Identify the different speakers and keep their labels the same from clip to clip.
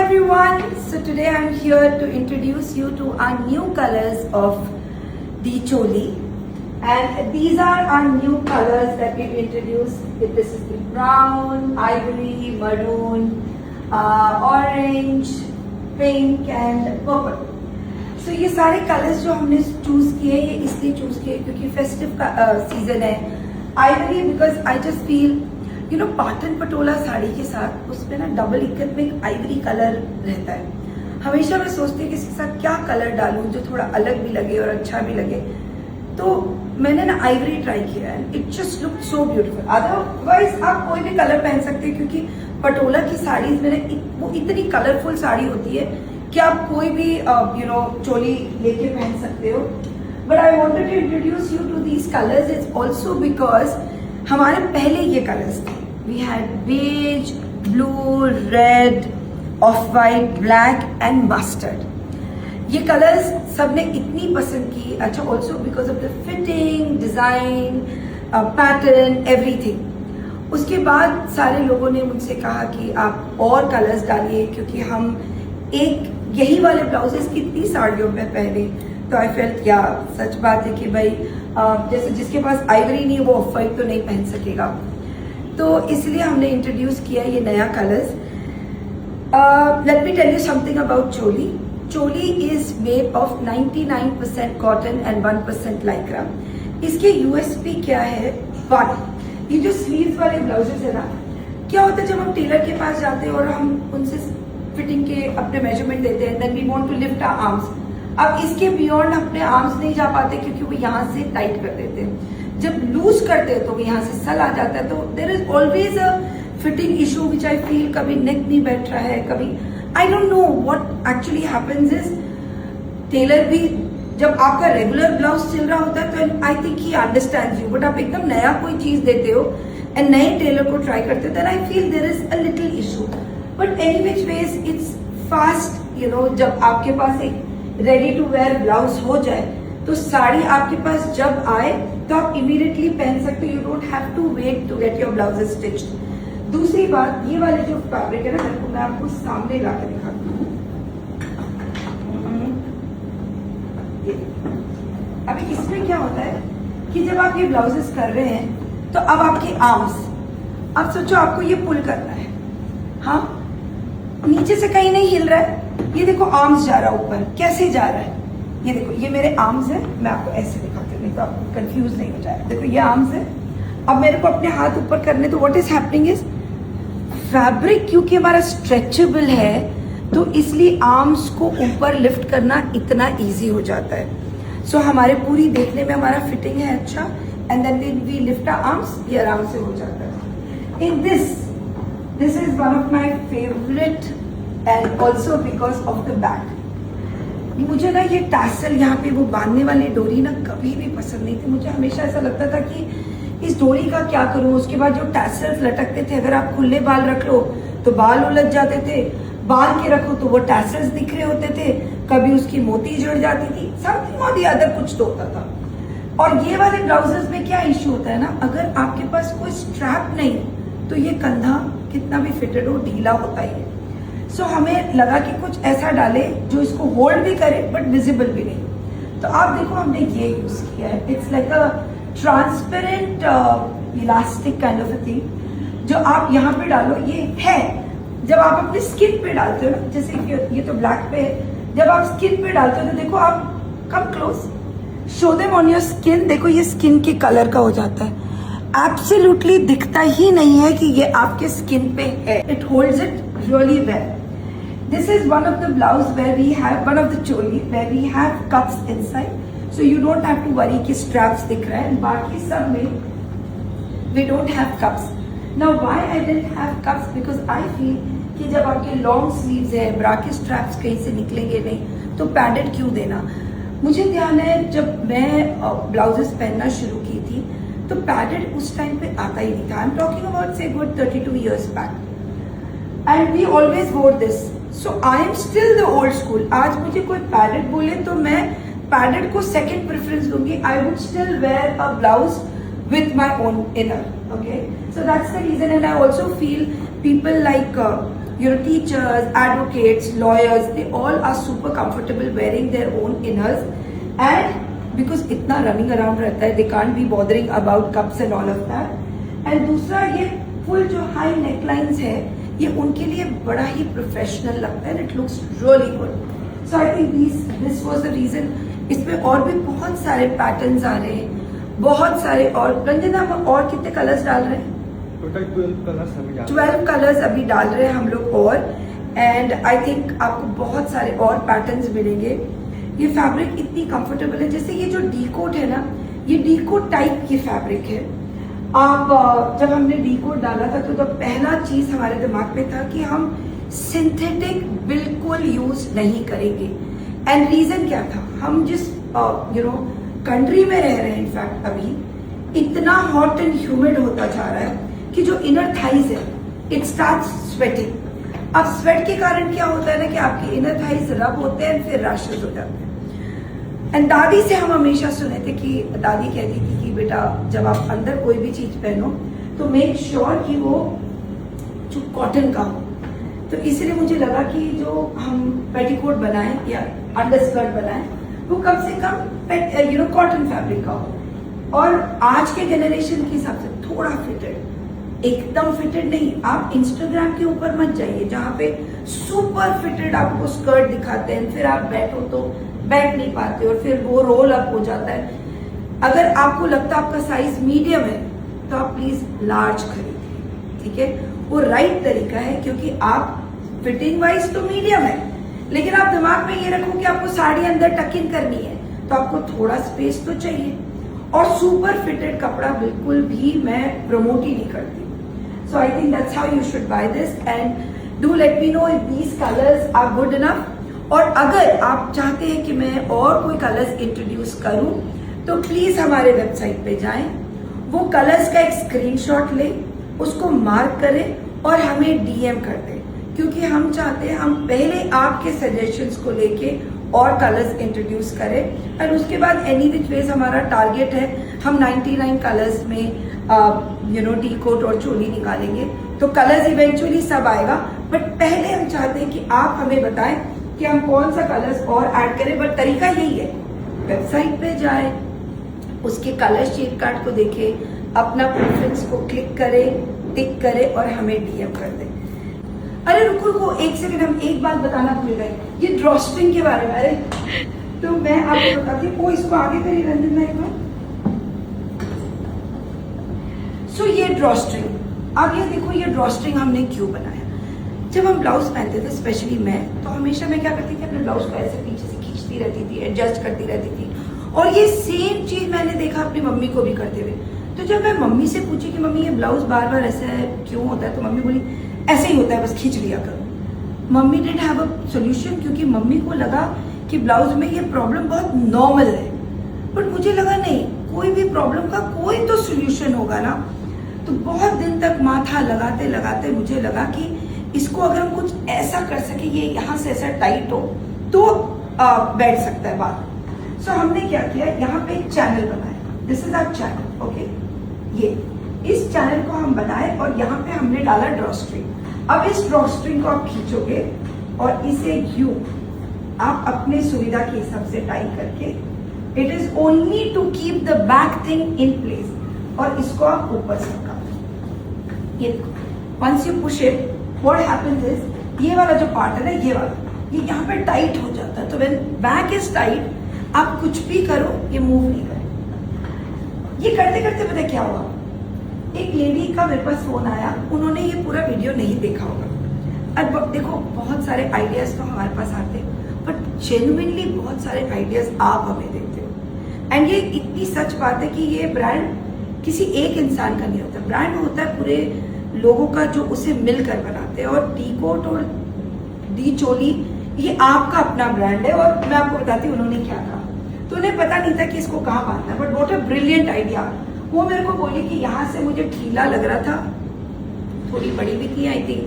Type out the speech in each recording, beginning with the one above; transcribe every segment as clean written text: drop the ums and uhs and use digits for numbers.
Speaker 1: everyone. So today I'm here to introduce you to our new colors of the choli, and these are our new colors that we've introduced. This is the brown, ivory, maroon, orange, pink and purple. So ये सारे colours जो हमने choose किए ये इसलिए choose किए क्योंकि festive का सीजन है. Ivory because I just feel you know Patan Patola sari के साथ उसमें ना डबल इकन आइवरी कलर रहता है. हमेशा मैं सोचती हूँ कि इसके साथ क्या कलर डालूं जो थोड़ा अलग भी लगे और अच्छा भी लगे. तो मैंने ना आइवरी ट्राई किया है. It just look so beautiful. Otherwise आप कोई भी कलर पहन सकते हैं क्योंकि पटोला की साड़ीज में वो इतनी कलरफुल साड़ी होती है कि आप कोई भी यू नो चोली लेके पहन सकते हो. But I wanted to introduce you to these colours. It's also because हमारे पहले ये कलर्स थे. We had beige, blue, red, off white, black and mustard. ये कलर्स सबने इतनी पसंद की. अच्छा, also because of the fitting, design, pattern, everything. उसके बाद सारे लोगों ने मुझसे कहा कि आप और कलर्स डालिए क्योंकि हम एक यही वाले ब्लाउजेस कितनी साड़ियों में पहने. तो आई फेल्ट या सच बात है कि भाई जैसे जिसके पास आइवरी नहीं है वो ऑफ वाइट तो नहीं पहन सकेगा. तो इसलिए हमने इंट्रोड्यूस किया ये नया colours. Let me tell you something about choli. Choli is made of 99% cotton and 1% lycra. इसके यूएसपी क्या है? वन, ये जो स्लीव्स वाले ब्लाउजेस है ना, क्या होता है जब हम टेलर के पास जाते हैं और हम उनसे फिटिंग के अपने मेजरमेंट देते हैं, then we want to lift our arms. अब इसके बियॉन्ड अपने आर्म्स नहीं जा पाते क्योंकि वो यहाँ से टाइट कर देते हैं. जब लूज करते हैं तो वो यहाँ से सल आ जाता है. तो there is always a fitting issue which I feel. कभी नेक नहीं बैठ रहा है, कभी I don't know what actually happens. Is tailor भी जब आपका रेगुलर ब्लाउज सिल रहा होता है तो I think he understands you. But आप एकदम नया कोई चीज देते हो एंड नए टेलर को ट्राई करते हो, then I feel there is a little issue. But any which ways it's fast. You know, जब आपके पास एक रेडी टू वेयर ब्लाउज हो जाए तो साड़ी आपके पास जब आए तो आप इमीडिएटली पहन सकते हो. You don't have to wait to get your blouse stitched. दूसरी बात, ये वाले जो फैब्रिक है ना, देखो मैं आपको सामने ला के दिखाती हूँ. अभी इसमें क्या होता है कि जब आप ये ब्लाउजेस कर रहे हैं तो अब आपके आर्म्स, अब सोचो आपको ये पुल करना है. हाँ, नीचे से कहीं नहीं हिल रहा है. ये देखो आर्म्स जा रहा है ऊपर. कैसे जा रहा है? ये देखो, ये मेरे आर्म्स है. मैं आपको ऐसे दिखाती हूँ नहीं तो आप कंफ्यूज नहीं हो जाएगा. देखो ये आर्म्स है. अब मेरे को अपने हाथ ऊपर करने, तो what is happening is fabric क्योंकि हमारा स्ट्रेचेबल है तो इसलिए आर्म्स को ऊपर लिफ्ट करना इतना इजी हो जाता है. सो हमारे पूरी देखने में हमारा फिटिंग है अच्छा. And then we lift our arms, ये आराम से हो जाता है. In this is one of my favourite and also because of the back. मुझे ना ये टैसल यहाँ पे वो बांधने वाली डोरी ना कभी भी पसंद नहीं थी. मुझे हमेशा ऐसा लगता था कि इस डोरी का क्या करूं. उसके बाद जो टैसल्स लटकते थे, अगर आप खुले बाल रख लो तो बाल उलझ जाते थे, बांध के रखो तो वो टैसल्स दिख रहे होते थे, कभी उसकी मोती जड़ जाती थी, समथिंग और अदर कुछ तो होता था. और ये वाले ब्लाउजेस में क्या इश्यू होता है ना, अगर आपके पास कोई स्ट्रैप नहीं तो ये कंधा कितना भी फिटेड हो ढीला होता ही है. सो हमें लगा कि कुछ ऐसा डाले जो इसको होल्ड भी करे बट विजिबल भी नहीं. तो आप देखो हमने ये यूज किया है. It's like a transparent elastic kind of a thing जो आप यहाँ पे डालो. ये है जब आप अपनी स्किन पे डालते हो ना, जैसे ये तो ब्लैक पे है, जब आप स्किन पे डालते हो तो देखो आप come close, show them on your skin. देखो ये स्किन के कलर का हो जाता है. एब्सोल्युटली दिखता ही नहीं है कि ये आपके स्किन पे है. It holds it really well. This is one of the blouse where we have one of the choli where we have cups inside, so you don't have to worry कि straps दिख रहा है. बाकी सब में we don't have cups. Now why I didn't have cups? Because I feel कि जब आपके long sleeves है, bra के straps कहीं से निकलेंगे नहीं तो padded क्यों देना. मुझे ध्यान है जब मैं ब्लाउजेस पहनना शुरू की थी तो padded उस टाइम पे आता ही नहीं था. I'm talking about say good 32 years back. And we always wore this. So I am still the old school. आज मुझे कोई पैडेड बोले तो मैं पैडेड को सेकंड प्रेफरेंस दूंगी. I would still wear a blouse with my own inner. Okay, so that's the reason. And I also feel people like teachers, advocates, lawyers, they all are super comfortable wearing their own inners, and because इतना running around रहता है, they can't be bothering about cups and all of that. And दूसरा ये full जो high necklines है, ये उनके लिए बड़ा ही professional लगता है, and it looks really good. So I think this was the reason. इसमें और भी बहुत सारे पैटर्न्स आ रहे हैं, बहुत सारे, और रंजन हम और कितने कलर्स डाल रहे हैं? 12 कलर्स अभी डाल रहे हैं हम लोग, और एंड आई थिंक आपको बहुत सारे और पैटर्न्स मिलेंगे. ये फैब्रिक इतनी कंफर्टेबल है, जैसे ये जो डी कोट है ना, ये डी कोट टाइप की फैब्रिक है. आप जब हमने डी कोट डाला था तो पहला चीज हमारे दिमाग में था कि हम सिंथेटिक बिल्कुल यूज नहीं करेंगे. एंड रीजन क्या था, हम जिस कंट्री में रह रहे हैं, इनफैक्ट अभी इतना हॉट एंड ह्यूमिड होता जा रहा है कि जो इनर थाइज है इट स्टार्ट्स स्वेटिंग. अब स्वेट के कारण क्या होता है ना कि आपके इनर थाइज रब होते हैं, फिर रैशेस हो जाते हैं. एंड दादी से हम हमेशा सुने थे कि दादी कहती थी कि बेटा जब आप अंदर कोई भी चीज पहनो तो मेक श्योर कि वो जो कॉटन का हो. तो इसलिए मुझे लगा कि जो हम पेटीकोट बनाएं या अंडरस्कर्ट बनाएं वो कम से कम कॉटन फैब्रिक का हो, और आज के जनरेशन के हिसाब से थोड़ा फिटेड, एकदम फिटेड नहीं. आप इंस्टाग्राम के ऊपर मत जाइए जहां पे सुपर फिटेड आपको स्कर्ट दिखाते हैं, फिर आप बैठो तो बैठ नहीं पाते और फिर वो रोल अप हो जाता है. अगर आपको लगता है आपका साइज मीडियम है तो आप प्लीज लार्ज खरीदिए, ठीक है? वो राइट तरीका है, क्योंकि आप फिटिंग वाइज तो मीडियम है, लेकिन आप दिमाग में ये रखो कि आपको साड़ी अंदर टक इन करनी है तो आपको थोड़ा स्पेस तो चाहिए. और सुपर फिटेड कपड़ा बिल्कुल भी मैं प्रमोट ही नहीं करती. So I think that's how you should buy this, and do let me know if these colors are good enough. और अगर आप चाहते हैं कि मैं और कोई कलर्स इंट्रोड्यूस करूं तो प्लीज हमारे वेबसाइट पे जाएं, वो कलर्स का एक स्क्रीनशॉट लें, उसको मार्क करें और हमें डीएम कर दें, क्योंकि हम चाहते हैं हम पहले आपके सजेशंस को लेके और कलर्स इंट्रोड्यूस करें, और उसके बाद एनी विच वेज हमारा टारगेट है हम 99 कलर्स में टी कोट और चोली निकालेंगे. तो कलर्स इवेंचुअली सब आएगा, बट पहले हम चाहते हैं कि आप हमें बताएं कि हम कौन सा कलर्स और ऐड करें. बट तरीका यही है, वेबसाइट पे जाए, उसके कलर शेड कार्ड को देखें, अपना प्रेफरेंस को क्लिक करें, टिक करें और हमें डीएम कर दें. अरे रुको एक सेकंड, हम एक बात बताना भूल गए, ये ड्रॉस्ट्रिंग के बारे में. अरे तो मैं आपको बताती हूँ, इसको आगे करिए रंजन एक बार. सो ये ड्रॉस्ट्रिंग, अब ये देखो ये ड्रॉस्ट्रिंग हमने क्यों बनाया. जब हम ब्लाउज पहनते थे, स्पेशली मैं, तो हमेशा मैं क्या करती थी, अपने ब्लाउज को ऐसे पीछे से खींचती रहती थी, एडजस्ट करती रहती थी. और ये सेम चीज मैंने देखा अपनी मम्मी को भी करते हुए. तो जब मैं मम्मी से पूछी कि मम्मी ये ब्लाउज बार बार ऐसा क्यों होता है, तो मम्मी बोली ऐसे ही होता है, बस खींच लिया करो. Mummy didn't have a solution, क्योंकि मम्मी को लगा कि ब्लाउज में ये प्रॉब्लम बहुत नॉर्मल है. बट मुझे लगा नहीं, कोई भी प्रॉब्लम का कोई तो सॉल्यूशन होगा ना. तो बहुत दिन तक माथा लगाते लगाते मुझे लगा कि इसको अगर हम कुछ ऐसा कर सके, ये यहाँ से ऐसा टाइट हो तो बैठ सकता है बात. सो हमने क्या किया, यहाँ पे एक चैनल बनाया. This is our channel, okay. ये इस चैनल को हम बनाए और यहाँ पे हमने डाला ड्रॉस्ट्रिंग. अब इस ड्रॉस्ट्रिंग को आप खींचोगे और इसे यूं आप अपने सुविधा के हिसाब से टाई करके, it is only to keep the back thing in place, और इसको आप ऊपर से रखा. ये once you push it, what happens is, ये वाला जो पार्ट है ना, ये वाला, ये यहाँ पे टाइट हो जाता है. तो व्हेन बैक इज टाइट, आप कुछ भी करो ये मूव नहीं करे. ये करते करते पता क्या हुआ, एक लेडी का मेरे पास फोन आया, उन्होंने ये पूरा वीडियो नहीं देखा होगा. अब देखो बहुत सारे आइडियाज तो हमारे पास आते हैं, बट जेन्युइनली बहुत सारे आइडियाज आप हमें देते हो. एंड ये इतनी सच बात है कि ये ब्रांड किसी एक इंसान का नहीं होता, ब्रांड होता है पूरे लोगों का जो उसे मिलकर बनाते हैं. और डी कोट और डी चोली ये आपका अपना ब्रांड है. और मैं आपको बताती हूँ उन्होंने क्या कहा. तो उन्हें पता नहीं था कि इसको कहाँ बांधना है, but what a brilliant idea. वो मेरे को बोली कि यहाँ से मुझे ढीला लग रहा था, थोड़ी बड़ी भी थी, आई थिंक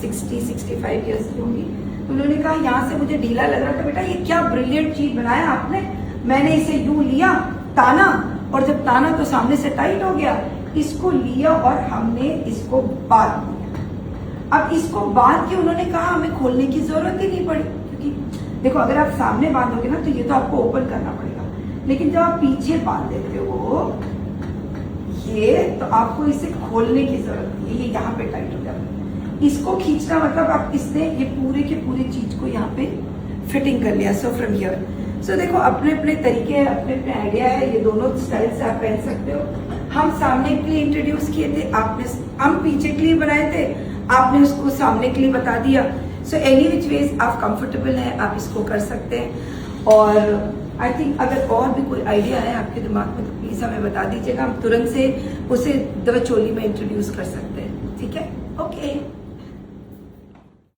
Speaker 1: 60-65 ईयर्स की होंगी. तो उन्होंने कहा यहाँ से मुझे ढीला लग रहा था, बेटा ये क्या ब्रिलियंट चीज बनाया आपने. मैंने इसे यूं लिया, ताना, और जब ताना तो सामने से टाइट हो गया, इसको लिया और हमने इसको बांध दिया. अब इसको बांध के उन्होंने कहा हमें खोलने की जरूरत ही नहीं पड़ी, क्योंकि देखो अगर आप सामने बांधोगे ना तो ये तो आपको ओपन करना पड़ेगा, लेकिन जब आप पीछे बांध देते हो ये, तो आपको इसे खोलने की जरूरत नहीं है, ये यहाँ पे टाइट हो जाता है। इसको खींचना मतलब आप इसने ये पूरे के पूरे चीज को यहाँ पे फिटिंग कर लिया। सो फ्रॉम हियर, सो देखो अपने अपने तरीके है, अपने अपने आइडिया है, ये दोनों स्टाइल से आप पहन सकते हो। हम सामने के लिए इंट्रोड्यूस किए थे, आपने हम पीछे के लिए बनाए थे, आपने उसको सामने के लिए बता दिया। सो एनी विच वेज आप कंफर्टेबल है, आप इसको कर सकते हैं। और आई थिंक अगर और भी कोई आइडिया है आपके दिमाग में तो प्लीज हमें बता दीजिएगा, हम तुरंत से उसे चोली में इंट्रोड्यूस कर सकते हैं। ठीक है, ओके।